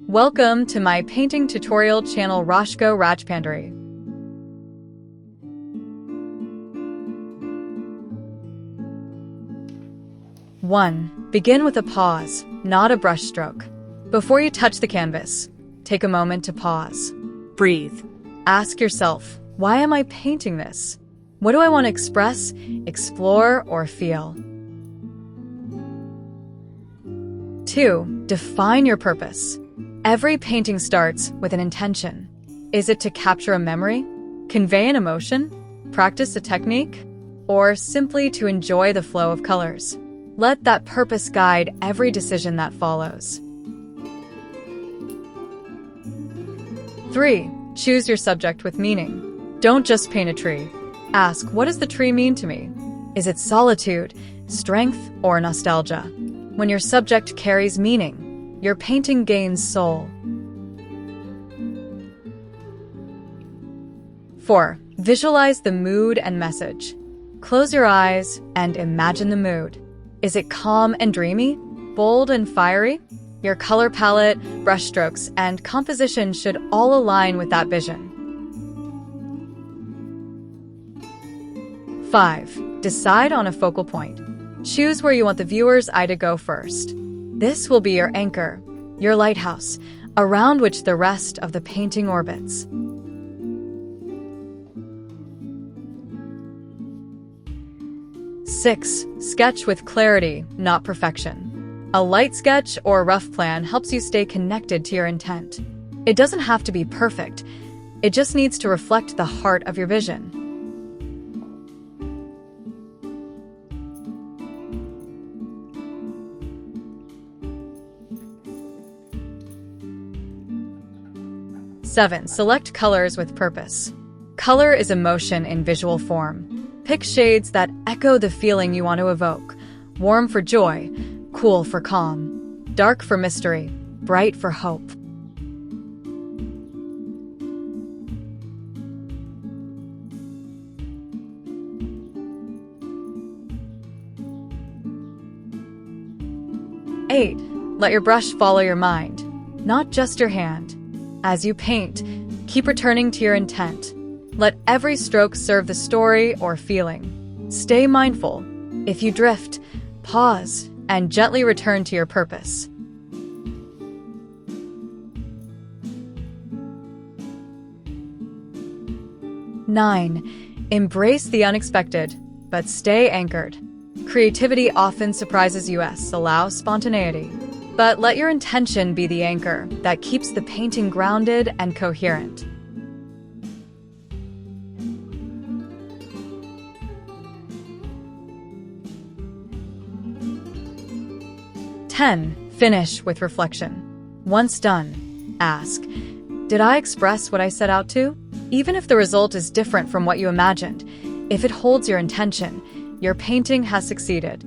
Welcome to my painting tutorial channel Rashko Rajpandari. 1. Begin with a pause, not a brushstroke. Before you touch the canvas, take a moment to pause. Breathe. Ask yourself, why am I painting this? What do I want to express, explore, or feel? 2. Define your purpose. Every painting starts with an intention. Is it to capture a memory, convey an emotion, practice a technique, or simply to enjoy the flow of colors? Let that purpose guide every decision that follows. 3. Choose your subject with meaning. Don't just paint a tree. Ask, what does the tree mean to me? Is it solitude, strength, or nostalgia? When your subject carries meaning, your painting gains soul. 4. Visualize the mood and message. Close your eyes and imagine the mood. Is it calm and dreamy, bold and fiery? Your color palette, brushstrokes, and composition should all align with that vision. 5. Decide on a focal point. Choose where you want the viewer's eye to go first. This will be your anchor, your lighthouse, around which the rest of the painting orbits. 6. Sketch with clarity, not perfection. A light sketch or rough plan helps you stay connected to your intent. It doesn't have to be perfect. It just needs to reflect the heart of your vision. 7. Select colors with purpose. Color is emotion in visual form. Pick shades that echo the feeling you want to evoke. Warm for joy, cool for calm, dark for mystery, bright for hope. Eight. Let your brush follow your mind, not just your hand. As you paint, keep returning to your intent. Let every stroke serve the story or feeling. Stay mindful. If you drift, pause and gently return to your purpose. 9. Embrace the unexpected, but stay anchored. Creativity often surprises us. Allow spontaneity. But let your intention be the anchor that keeps the painting grounded and coherent. 10. Finish with reflection. Once done, ask, did I express what I set out to? Even if the result is different from what you imagined, if it holds your intention, your painting has succeeded.